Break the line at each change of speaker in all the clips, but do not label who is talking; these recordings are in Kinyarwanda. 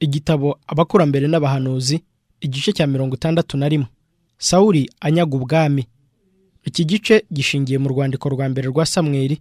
Igitabo Abakurambere n'Abahanuzi, igice cya 61. Sawuli anyaga ubwami. Iki gice gishingiye mu rwandiko rwa mbere rwa Samweli,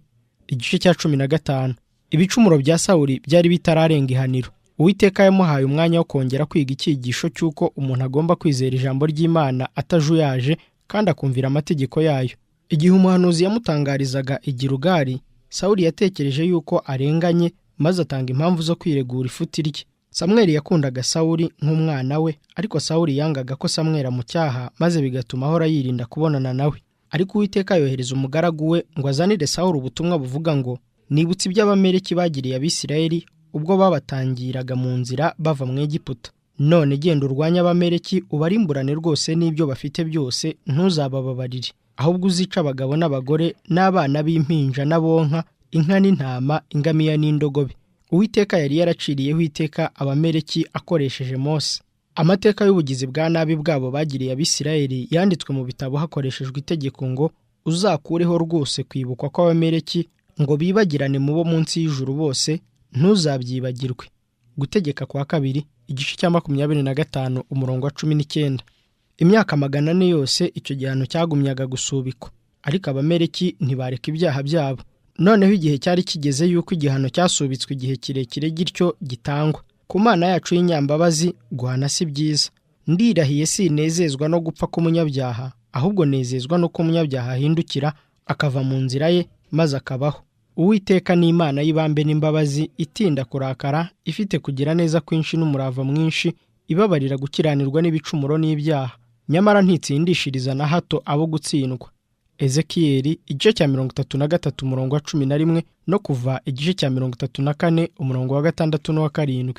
igice cya 15. Ibicumuro bya Sawuli byari bitararenga ihaniro. Uwiteka yamuhaye umwanya wo kongera kwiga icyigisho cy'uko umuntu agomba kwizera ijambo ry'Imana atajuyaje kandi akumvira amategeko yayo. Igihe umuhanuzi yamutangarizaga i Gilugali, Sawuli yatekereje yuko arenganye, maze atanga impamvu zo kwiregura ifuti rye. Samweli yakundaga Sawuli nk'umwana we, ariko Sawuli yangaga ko Samweli amucyaha, maze bigatuma ahora yirinda kubonana nawe. Ariko Uwiteka yohereza umugaragu we ngo azanire Sawuli ubutumwa buvuga ngo, nibutse iby'Abamaleki bagiriye Abisirayeli ubwo babatangiraga mu nzira bava mu Egiputa. None genda urwanye Abamaleki, ubarimburane rwose n'ibyo bafite byose, ntuzabababarire. Ahubwo uzica abagabo n'abagore n'abana b'impinja n'abonka, inka n'intama, ingamiya n'indogobe. Uwiteka yari yaraciriyeho iteka Abamaleki akoresheje Mose. Amateka y'ubugizi bwa nabi bwabo bagiriye Abisirayeli yanditswe mu bitabo hakoreshejwe itegeko ngo uzakureho rwose kwibukwa kw'Abamaleki, ngo bibagirane mu bo munsi y'ijuru bose, ntuzabyibagirwe. Gutegeka kwa kabiri, igice cya 25 umurongo wa 19. Imyaka 400 yose icyo gihano cyagumyaga gusubikwa, ariko Abamaleki ntibareka ibyaha byabo. Noneho igihe cyari kigeze yuko igihano cyasubitswe igihe kirekire gityo gitangwa. Ku Mana yacu y'inyambabazi guhana si byiza. Ndirahiye sinezezwa no gupfa k'umunyabyaha, ahubwo nezezwa no ko umunyabyaha ahindukira akava mu nzira ye maze akabaho. Uwiteka ni Imana y'ibambe n'imbabazi, itinda kurakara, ifite kugira neza kwinshi n'umurava mwinshi, ibabarira gukiranirwa n'ibicumuro n'ibyaha, nyamara ntitsindishiriza na hato abo gutsindwa. Ezekiyeli igice cya 33 umurongo wa 11 no Kuva igice cya 34 umurongo wa 6 n'uwa 7.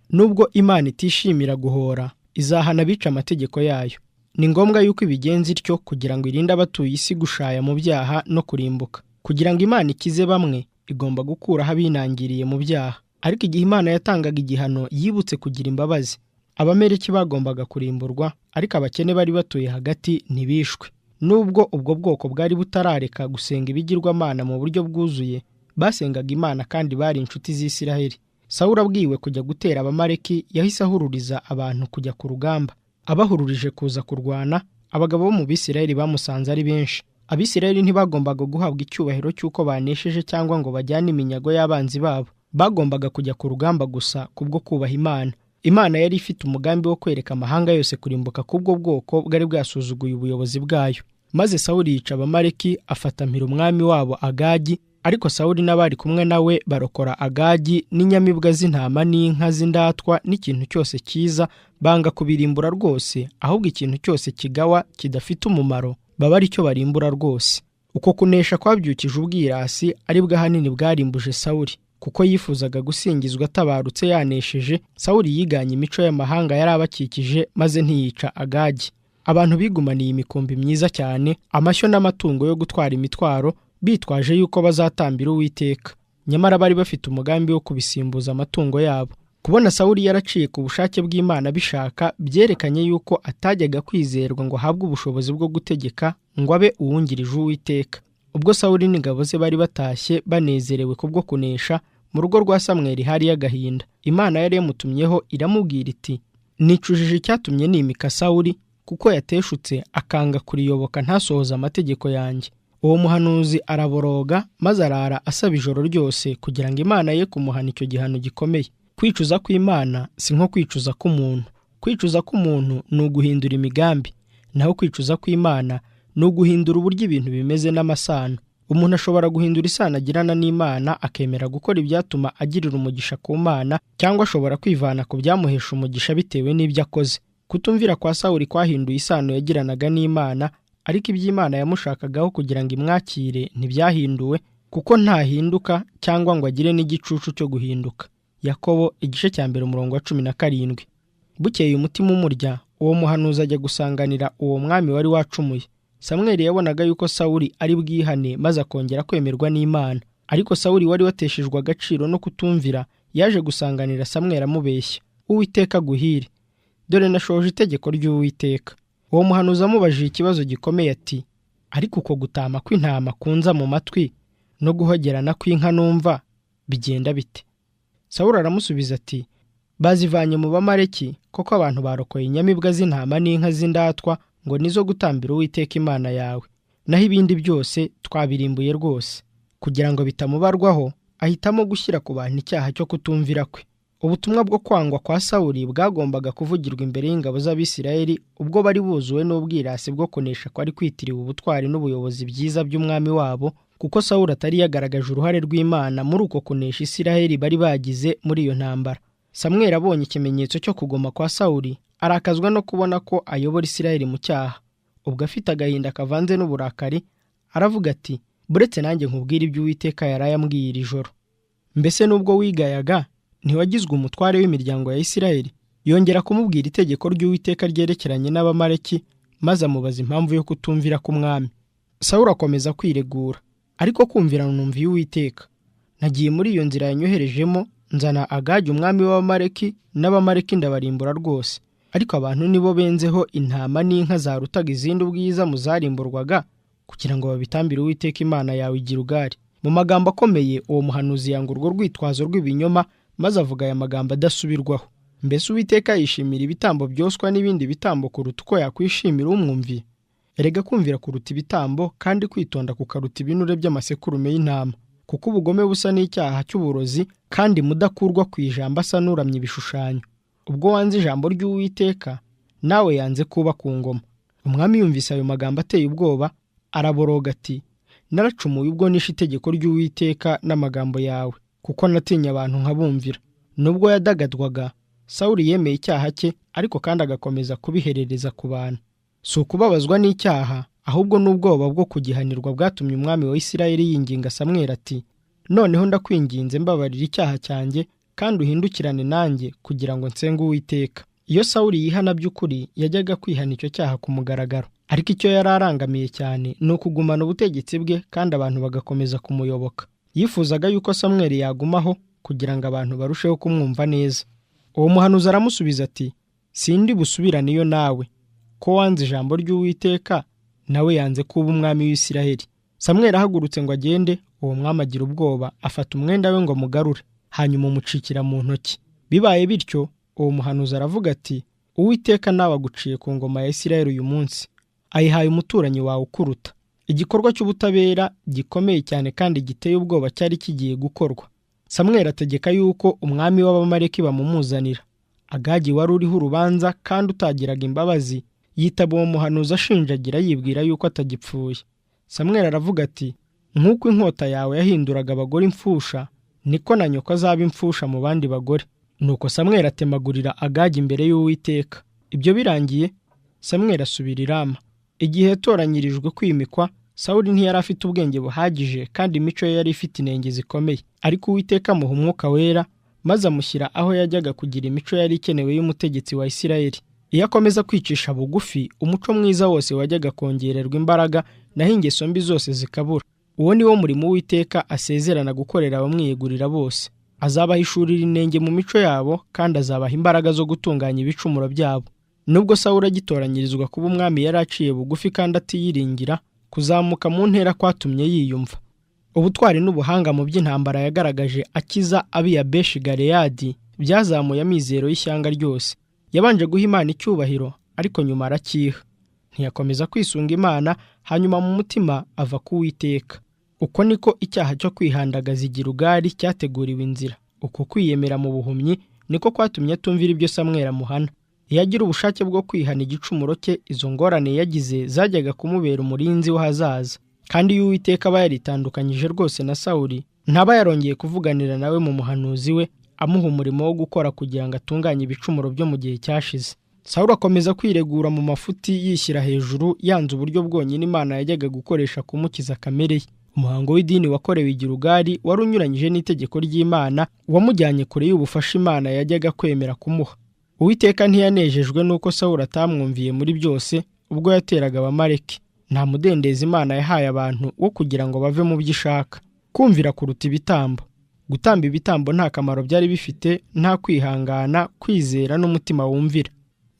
Nubwo Imana itishimira guhora, izahana abica amategeko yayo. Ni ngombwa yuko ibigenza ityo kugira ngo irinde abatuye isi gushaya mu byaha no kurimbuka. Kugira ngo Imana ikize bamwe, igomba gukuraho abinangiriye mu byaha. Ariko igihe Imana yatangaga igihano, yibutse kugira imbabazi. Abamaleki bagombaga kurimburwa, ariko abakene bari batuye hagati ntibishwe. Nubwo ubwo bwoko bwari butarareka gusenga ibigirwamana mu buryo bwuzuye, basengaga Imana kandi bari inshuti z'Isiraheli. Sawuli abwiwe kujya gutera Abamaleki, yahise ahururiza abantu kujya ku rugamba. Abahururije kuza kurwana, abagabo bo mu Bisirayeli bamusanze ari benshi. Abisirayeli ntibagombaga guhabwa icyubahiro cy'uko banesheje cyangwa ngo bajyane iminyago y'abanzi babo. Bagombaga kujya ku rugamba gusa kubwo kubaha Imana. Imana yari ifite umugambi wo kwereka amahanga yose kurimbuka kubwo bwoko bwari bwasuzuguye ubuyobozi bwayo. Maze Sawuli yica Abamaleki, afata mpira umwami wabo Agagi, ariko Sawuli n'abari kumwe nawe barokora Agagi n'inyamibwa z'intama n'inka z'indatwa n'ikintu cyose cyiza, banga kubirimbura rwose, ahubwo ikintu cyose kigawa kidafite umumaro baba ari cyo barimbura rwose. Uko kunesha kwabyukije ubwirasi, ari bwo ahanini bwarimbuje Sawuli, kuko yifuzaga gusingizwa atabarutse yanesheje. Sawuli yiganye imico y'amahanga yari abakikije, maze ntiyica Agagi. Abantu bigumaniye imikumbi myiza cyane, amashyo n'amatungo yo gutwara imitwaro, bitwaje yuko bazatambira Uwiteka. Nyamara bari bafite umugambi wo kubisimbuza amatungo yabo. Kubona Sawuli yaraciye ku bushake bw'Imana bishaka, byerekanye yuko atajyaga kwizerwa ngo ahabwe ubushobozi bwo gutegeka ngo abe uwungirije Uwiteka. Ubwo Sawuli n'ingabo ze bari batashye banezerewe kubwo kunesha, mu rugo rwa Samweli hari agahinda. Imana yari yamutumyeho iramubwira iti, nicujije icyatumye nimika Sawuli, kuko yateshutse akanga kuriyoboka ntasohoza amategeko yanjye. Uwo muhanuzi araboroga, maze arara asaba ijoro ryose kugira ngo Imana ye kumuhana icyo gihano gikomeye. Kwicuza kw'Imana si nko kwicuza k'umuntu. Kwicuza k'umuntu ni uguhindura imigambi, naho kwicuza kw'Imana ni uguhindura uburyo ibintu bimeze n'amasano. Umuntu ashobora guhindura isano agirana n'Imana, akemera gukora ibyatuma agirira umugisha ku Mana, cyangwa ashobora kwivana ku byamuhesha umugisha bitewe n'ibyo akoze. Kutumvira kwa Sawuli kwahinduye isano yagiranaga n'Imana, ariko iby'Imana yamushakagaho kugira ngo imwakire ntibyahinduwe, kuko ntahinduka cyangwa ngo agire n'igicucu cyo guhinduka. Yakobo igice cya 1 umurongo wa 17. Bukeye umutima umurya, uwo muhanuzi ajya gusanganira uwo mwami wari wacumuye. Samweli yabonaga yuko Sawuli ari bwihane maze akongera kwemerwa n'Imana. Ariko Sawuli wari wateshejwe agaciro no kutumvira, yaje gusanganira Samweli amubeshya. Uwiteka guhire, dore nashoje itegeko ry'Uwiteka. Uwo muhanuzi amubajije ikibazo gikomeye ati, ariko uko gutama kw'intama kunza mu matwi no guhogerana kw'inka numva bigenda bite? Sawuli aramusubiza ati, bazivanye mu bamaleki, koko abantu barokoye inyamibwa z'intama n'inka z'indatwa ngo nizo gutambira Uwiteka Imana yawe, naho ibindi byose twabirimbuye rwose. Kugira ngo bitamubarwaho, ahitamo gushyira ku bantu icyaha cyo kutumvira kwe. Ubutumwa bwo kwangwa kwa Sawuli bwagombaga kuvugirwa imbere y'ingabo z'Abisirayeli ubwo bari buzuwe n'ubwirasi bwo kunesha kwari kwitiriwe ubutwari n'ubuyobozi byiza by'umwami wabo, kuko Sawuli atari yagaragaje uruhare rw'Imana muri uko kunesha Isirayeli bari bagize muri iyo ntambara. Samweli abonye ikimenyetso cyo kugoma kwa Sawuli, arakazwa no kubona ko ayobora Isirayeli mu cyaha. Ubwo afite agahinda kavanze n'uburakari, aravuga ati, buretse nanjye nkubwira ibyo Uwiteka yaraye ambwiye iri joro. Mbese nubwo wigayaga ntiwagizwe umutware w'imiryango ya Isirayeli? Yongera kumubwira itegeko ry'Uwiteka ryerekeranye n'abamaleki, maze amubaza impamvu yo kutumvira k'umwami. Sawuli akomeza kwiregura, ariko kumvira numviye Uwiteka. Nagiye muri iyo nzira yanyoherejemo, nzana Agagi umwami w'abamaleki, n'abamaleki ndabarimbura rwose. Ariko abantu nibo benzeho intama n'inka zarutaga izindi ubwiza mu zarimburwaga, kugira ngo babitambire Uwiteka Imana yawe i Gilugali. Mu magambo akomeye uwo muhanuzi yanga urwo rwitwazo rw'ibinyoma, maze avuga aya magambo adasubirwaho. Mbese Uwiteka yishimira ibitambo byoswa n'ibindi bitambo kuruta uko yakwishimira umwumviye? Erega kumvira kuruta ibitambo, kandi kwitonda kukaruta ibinure by'amasekurume y'intama. Kuko ubugome busa n'icyaha cy'uburozi, kandi mudakurwa ku ijambo asa n'uramye ibishushanyo. Ubwo wanze ijambo ry'Uwiteka, nawe yanze kuba ku ngoma. Umwami yumvise ayo magambo ateye ubwoba, araboroga ati, naracumuye ubwo nishe itegeko ry'Uwiteka n'amagambo yawe, kuko natinya abantu nkabumvira. Nubwo yadagadwaga, Sawuli yemeye icyaha cye, ariko kandi agakomeza kubiherereza ku bantu. Si ukubabazwa n'icyaha, ahubwo n'ubwoba bwo kugihanirwa bwatumye umwami wa Isirayeli yinginga Samweli ati, noneho ndakwinginze mbabarira icyaha cyanjye, kandi uhindukirane nanjye kugira ngo nsenge Uwiteka. Iyo Sawuli yihana by'ukuri, yajyaga kwihana icyo cyaha ku mugaragaro. Ariko icyo yari arangamiye cyane ni ukugumana ubutegetsi bwe, kandi abantu bagakomeza kumuyoboka. Yifuzaga yuko Samweli yagumaho kugira ngo abantu barusheho kumwumva neza. Uwo muhanuzi aramusubiza ati, sindi busubirane iyo nawe, ko wanze ijambo ry'Uwiteka, nawe yanze kuba umwami w'Isirayeli. Samweli ahagurutse ngo agende, uwo mwami agira ubwoba, afata umwenda we ngo amugarure, hanyuma umucikira mu ntoki. Bibaye bityo, uwo muhanuzi aravuga ati, Uwiteka nawe aguciye ku ngoma ya Isirayeli uyu munsi, ayihaye umuturanyi wawe ukuruta. Igikorwa cy'ubutabera gikomeye cyane kandi giteye ubwoba cyari kigiye gukorwa. Samweli ategeka yuko umwami w'abamaleki bamumuzanira. Agagi wari uriho urubanza kandi utagiraga imbabazi, yitaba uwo muhanuzi ashinjagira yibwira yuko atagipfuye. Samweli aravuga ati, nk'uko inkota yawe yahinduraga abagore imfusha, niko na nyoko azaba imfusha mu bandi bagore. Nuko Samweli atemagurira Agagi imbere y'Uwiteka. Ibyo birangiye, Samweli asubira i Rama. Igihe yatoranyirijwe kwimikwa, Sawuli ntiyari afite ubwenge buhagije, kandi imico ye yari ifite inenge zikomeye. Ariko Uwiteka amuha umwuka wera, maze amushyira aho yajyaga kugira imico yari ikenewe y'umutegetsi wa Isirayeli. Iyo akomeza kwicisha bugufi, umuco mwiza wose wajyaga kongererwa imbaraga, naho ingeso mbi zose zikabura. Uwo ni wo murimo Uwiteka asezerana gukorera abamwiyegurira bose. Azabahishurira inenge mu mico yabo, kandi azabaha imbaraga zo gutunganya ibicumuro byabo. Nubwo Sawuli agitoranyirizwa kuba umwami, yari aciye bugufi kandi atiyiringira, kuzamuka mu ntera kwatumye yiyumva. Ubutwari n'ubuhanga mu by'intambara yagaragaje akiza Abiyabeshi Galeyadi byazamuye amizero y'ishyanga ryose. Yabanje guha Imana icyubahiro, ariko nyuma arakiha. Ntiyakomeza kwisunga Imana, hanyuma mu mutima ava ku Uwiteka. Uko niko icyaha cyo kwihandagaza i Gilugali cyateguriwe inzira. Uko kwiyemera mu buhumyi niko kwatumye atumvira ibyo Samweli amuhana. Iyo agira ubushake bwo kwihana igicumuro cye, izo ngorane yagize zajyaga kumubera umurinzi w'ahazaza. Kandi iyo Uwiteka aba yaritandukanyije rwose na Sawuli, ntaba yarongeye kuvuganira nawe mu muhanuzi we, amuha umurimo wo gukora kugira ngo atunganye ibicumuro byo mu gihe cyashize. Sawuli akomeza kwiregura mu mafuti, yishyira hejuru, yanze uburyo bwonyine Imana yajyaga gukoresha kumukiza kamere ye. Umuhango w'idini wakorewe i Gilugali wari unyuranyije n'itegeko ry'Imana, wamujyanye kure y'ubufasha Imana yajyaga kwemera kumuha. Uwiteka ntiyanejejwe nuko Sawuli atamwumviye muri byose ubwo yateraga abamaleki. Nta mudendezi Imana yahaye abantu wo kugira ngo bave mu byo ishaka. Kumvira kuruta ibitambo. Gutamba ibitambo nta kamaro byari bifite, nta kwihangana, kwizera n'umutima wumvira.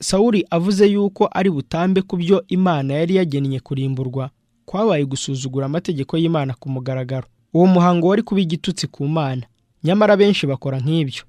Sawuli avuze yuko ari butambe ku byo Imana yari yagennye kurimburwa, kwabaye gusuzugura amategeko y'Imana ku mugaragaro. Uwo muhango wari kuba igitutsi ku Mana. Nyamara benshi bakora nk'ibyo.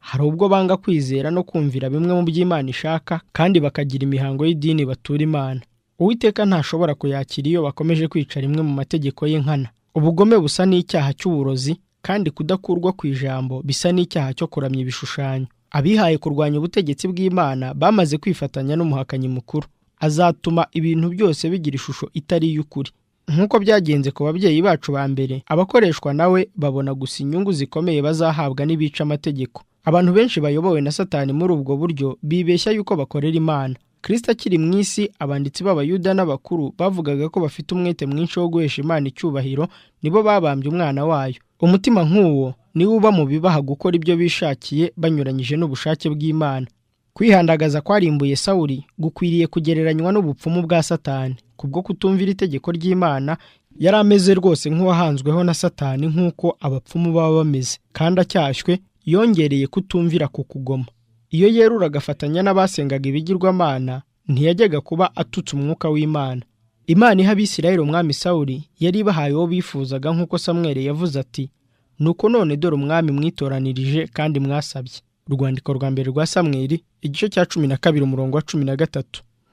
hari ubwo banga kwizera no kumvira bimwe mu by'Imana ishaka kandi bakagira imihango y'idini batura Imana. Uwiteka ntashobora kuyakira iyo bakomeje kwica rimwe mu mategeko ye nkana. Ubugome busa n'icyaha cy'uburozi, kandi kudakurwa ku ijambo bisa n'icyaha cyo kuramya ibishushanyo. Abihaye kurwanya ubutegetsi bw'Imana bamaze kwifatanya n'umuhakanyi mukuru. Azatuma ibintu byose bigira ishusho itari iy'ukuri. Nk'uko byagenze ku babyeyi bacu ba mbere, abakoreshwa nawe babona gusa inyungu zikomeye bazahabwa n'ibica amategeko. Abantu benshi bayobowe na Satani muri ubwo buryo bibeshya yuko bakorera Imana. Kristo akiri mu isi, abanditsi b'Abayuda n'abakuru bavugaga ko bafite umwete mwinshi wo guhesha Imana icyubahiro, nibo babambye umwana wayo. Umutima nk'uwo niwo uba mu bibaha gukora ibyo bishakiye banyuranyije n'ubushake bw'Imana. Kwihandagaza kwarimbuye Sawuli gukwiriye kugereranywa n'ubupfumu bwa Satani. Kubwo kutumvira itegeko ry'Imana, yari ameze rwose nk'uwahanzweho na Satani nk'uko abapfumu baba bameze, kandi acyashywe yongereye kutumvira ku kugoma. Iyo yerura agafatanya n'abasengaga ibigirwamana, ntiyajyaga kuba atutse umwuka w'Imana. Imana iha Abisirayeli umwami Sawuli yari ibahaye uwo bifuzaga, nk'uko Samweli yavuze ati, nuko none dore umwami mwitoranirije kandi mwasabye. Urwandiko rwa mbere rwa Samweli, igice cya 12 umurongo wa 13.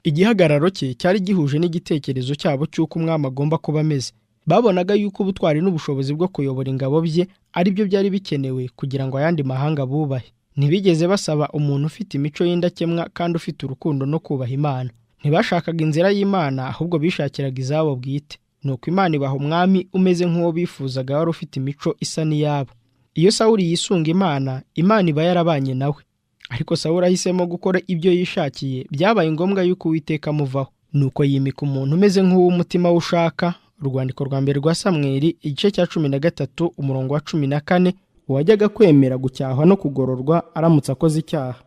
Igihagararo cye cyari gihuje n'igitekerezo cyabo cy'uko umwami agomba kuba ameze. Babonaga yuko ubutwari n'ubushobozi bwo kuyobora ingabo bye ari byo byari bikenewe kugira ngo ayandi mahanga bubahe. Ntibigeze basaba umuntu ufite imico y'indakemwa kandi ufite urukundo no kubaha Imana. Ntibashakaga inzira y'Imana, ahubwo bishakiraga izabo bwite. Nuko Imana ibaha umwami umeze nk'uwo bifuzaga, wari ufite imico isa n'iyabo. Iyo Sawuli yisunga Imana, Imana iba yarabanye nawe. Ariko Sawuli ahisemo gukora ibyo yishakiye, byabaye ngombwa yuko Uwiteka amuvaho. Nuko yimika umuntu umeze nk'uw'umutima ushaka. Urwandiko rwa mbere rwa Samweli, igice cya 13 umurongo wa 14, uwajyaga kwemera gucyahwa no kugororwa aramutse akoze icyaha.